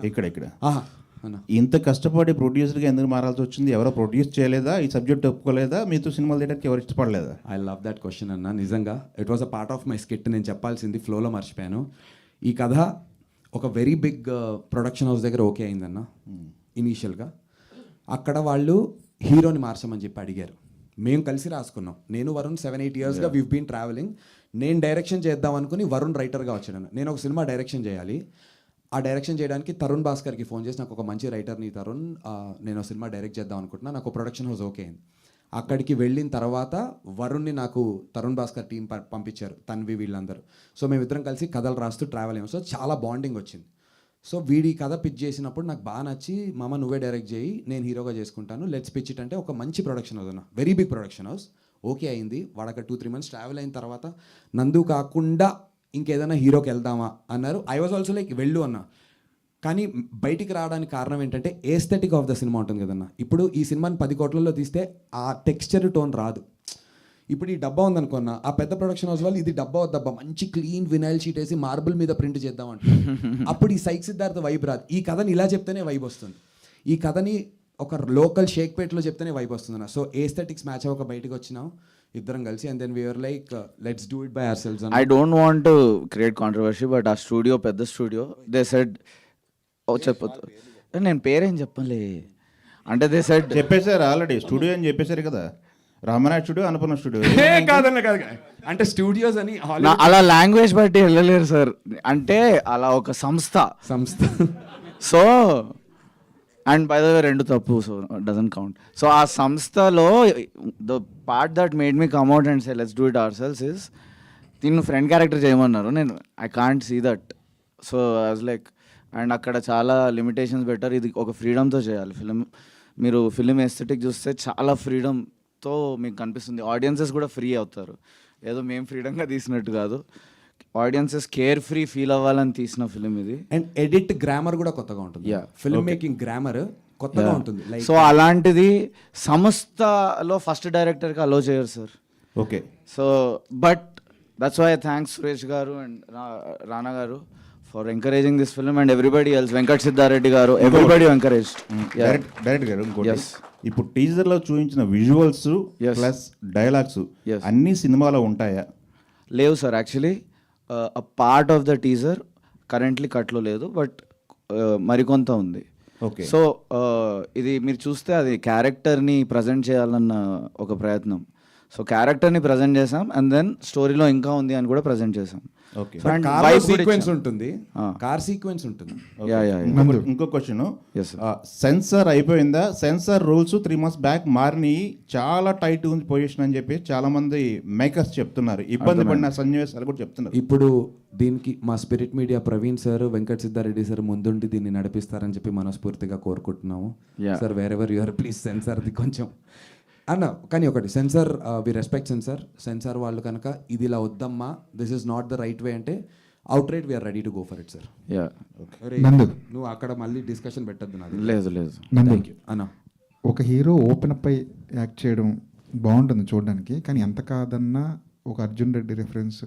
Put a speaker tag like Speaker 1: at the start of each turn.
Speaker 1: ఇక్కడ
Speaker 2: అన్న
Speaker 1: ఇంత కష్టపడి ప్రొడ్యూసర్గా ఎందుకు మారాల్సి వచ్చింది? ఎవరో ప్రొడ్యూస్ చేయలేదా? ఈ సబ్జెక్ట్ ఒప్పుకోలేదా? మీతో సినిమాలు తీయడానికి ఎవరు ఇష్టపడలేదా?
Speaker 2: ఐ లవ్ దట్ క్వశ్చన్ అన్న. నిజంగా it was a part of my skit. నేను చెప్పాల్సింది ఫ్లోలో మర్చిపోయాను. ఈ కథ ఒక వెరీ బిగ్ ప్రొడక్షన్ హౌస్ దగ్గర ఓకే అయిందన్న ఇనీషియల్గా. అక్కడ వాళ్ళు హీరోని మార్చమని చెప్పి అడిగారు. మేము కలిసి రాసుకున్నాం. నేను వరుణ్ 7-8 ఇయర్స్గా వీవ్ బీన్ ట్రావెలింగ్. నేను డైరెక్షన్ చేద్దాం అనుకుని వరుణ్ రైటర్గా వచ్చాను. నేను ఒక సినిమా డైరెక్షన్ చేయాలి. ఆ డైరెక్షన్ చేయడానికి తరుణ్ భాస్కర్కి ఫోన్ చేసి, నాకు ఒక మంచి రైటర్ని తరుణ్, నేను ఒక సినిమా డైరెక్ట్ చేద్దాం అనుకుంటున్నా, నాకు ప్రొడక్షన్ హౌస్ ఓకే అయింది. అక్కడికి వెళ్ళిన తర్వాత వరుణ్ని నాకు తరుణ్ భాస్కర్ టీం పంపించారు, తన్వి వీళ్ళందరూ. సో మేమిద్దరం కలిసి కథలు రాస్తూ ట్రావెల్ అయ్యాం. సో చాలా బాండింగ్ వచ్చింది. సో వీడి కథ పిచ్ చేసినప్పుడు నాకు బాగా నచ్చి, మామ నువ్వే డైరెక్ట్ చేయి, నేను హీరోగా చేసుకుంటాను, లెట్స్ పిచ్ ఇట్ అంటే ఒక మంచి ప్రొడక్షన్ హౌస్ అన్న, very big production house. Okay అయింది. వాడక 2-3 మంత్స్ ట్రావెల్ అయిన తర్వాత నందు కాకుండా ఇంకేదైనా హీరోకి వెళ్దామా అన్నారు. ఐ వాజ్ ఆల్సో లైక్ వెళ్ళు అన్న. కానీ బయటికి రావడానికి కారణం ఏంటంటే ఏస్థెటిక్ ఆఫ్ ద సినిమా ఉంటుంది కదన్న. ఇప్పుడు ఈ సినిమాని 10 కోట్లలో తీస్తే ఆ టెక్స్చర్ టోన్ రాదు. ఇప్పుడు ఈ డబ్బా ఉందనుకున్నా, ఆ పెద్ద ప్రొడక్షన్ హౌస్ వాళ్ళు ఇది డబ్బా వద్దబ్బా మంచి క్లీన్ వినైల్ షీట్ వేసి మార్బుల్ మీద ప్రింట్ చేద్దామంట. అప్పుడు ఈ సైక్ సిద్ధార్థ వైబ్ రాదు. ఈ కథని ఇలా చెప్తేనే వైబ్ వస్తుంది. ఈ కథని ఒక లోకల్ షేక్పేట్లో చెప్తేనే వైబ్ వస్తుంది. సో ఏస్థెటిక్స్ మ్యాచ్ అవ్వక బయటకు వచ్చినాం ఇద్దరం కలిసి. And then we're like let's do it by ourselves.
Speaker 3: I don't want to create controversy, but ఆ స్టూడియో పెద్ద స్టూడియో. దే సెడ్ చెప్పొద్దు, నేను పేరేం చెప్పలే అంటే దే సెడ్
Speaker 1: చెప్పేశారు ఆల్రెడీ. స్టూడియో అని చెప్పేశారు కదా, రామనాథ్ స్టూడియో, అన్నపూర్ణ స్టూడియో.
Speaker 2: కాదన్న కాదు, అంటే స్టూడియోస్ అని
Speaker 3: అలా లాంగ్వేజ్ బట్టి వెళ్ళలేరు సార్. అంటే అలా ఒక సంస్థ. So and by the way 2 తప్పు, సో డజంట్ కౌంట్. సో ఆ సంస్థలో the part that made me come out and say let's do it ourselves is, దీన్ని ఫ్రెండ్ క్యారెక్టర్ చేయమన్నారు. నేను I can't see that. So I was like, and అక్కడ చాలా limitations పెట్టారు. ఇది ఒక ఫ్రీడమ్తో చేయాలి ఫిలిం. మీరు ఫిలిం ఎస్థెటిక్ చూస్తే చాలా ఫ్రీడమ్తో మీకు కనిపిస్తుంది. ఆడియన్సెస్ కూడా ఫ్రీ అవుతారు. ఏదో మేము ఫ్రీడమ్గా తీసినట్టు కాదు, ఆడియన్సెస్ కేర్ ఫ్రీ ఫీల్ అవ్వాలని తీసిన ఫిలిం ఇది.
Speaker 2: అండ్ ఎడిట్ గ్రామర్ కూడా కొత్తగా ఉంటుంది. ఫిల్మ్ మేకింగ్ గ్రామర్ కొత్తగా ఉంటుంది.
Speaker 3: సో అలాంటిది సంస్థలో ఫస్ట్ డైరెక్టర్కి అలో చేయరు sir.
Speaker 1: Okay.
Speaker 3: So but that's why thanks Suresh garu and Rana garu for encouraging this film and everybody else. Venkat Siddareddy garu, everybody encourage.
Speaker 1: Direct గారు ఇంకోటి, ఇప్పుడు టీజర్లో చూపించిన విజువల్స్ ప్లస్ డైలాగ్స్ అన్ని సినిమాలో ఉంటాయా?
Speaker 3: లేవు sir. Actually a part of the teaser currently కట్లో లేదు, బట్ మరికొంత ఉంది.
Speaker 1: ఓకే.
Speaker 3: సో ఇది మీరు చూస్తే అది క్యారెక్టర్ని ప్రజెంట్ చేయాలన్న ఒక ప్రయత్నం. సో క్యారెక్టర్ని ప్రజెంట్ చేసాం అండ్ దెన్ స్టోరీలో ఇంకా ఉంది అని కూడా ప్రజెంట్ చేసాం.
Speaker 2: ఓకే. సీక్వెన్స్ ఉంటుంది, కార్ సీక్వెన్స్ ఉంటుంది.
Speaker 1: ఇంకో క్వశ్చన్, సెన్సార్ అయిపోయిందా? సెన్సార్ రూల్స్ 3 months బ్యాక్ మారినాయి, చాలా టైట్ ఉంది పొజిషన్ అని చెప్పి చాలా మంది మేకర్స్ చెప్తున్నారు. ఇబ్బంది పడిన సన్నివేశాలు కూడా చెప్తున్నారు.
Speaker 2: ఇప్పుడు దీనికి మా Spirit Media Praveen sir, Venkat Siddareddy sir ముందుండి దీన్ని నడిపిస్తారని చెప్పి మనస్ఫూర్తిగా కోరుకుంటున్నాము. సార్ వేరెవర్ యూఆర్ ప్లీజ్ సెన్సార్ది కొంచెం అన్న. కానీ ఒకటి, సెన్సార్ వి రెస్పెక్ట్ సెన్సార్ వాళ్ళు కనుక ఇది ఇలా వద్దమ్మా, this is not the right way అంటే outright we are ready to go for it sir. నువ్వు అక్కడ మళ్ళీ డిస్కషన్ పెట్టద్దు. నాది
Speaker 3: లేదు.
Speaker 2: అన్న,
Speaker 4: ఒక హీరో ఓపెన్ అప్ అయి యాక్ట్ చేయడం బాగుంటుంది చూడడానికి, కానీ ఎంత కాదన్నా ఒక అర్జున్ రెడ్డి రిఫరెన్స్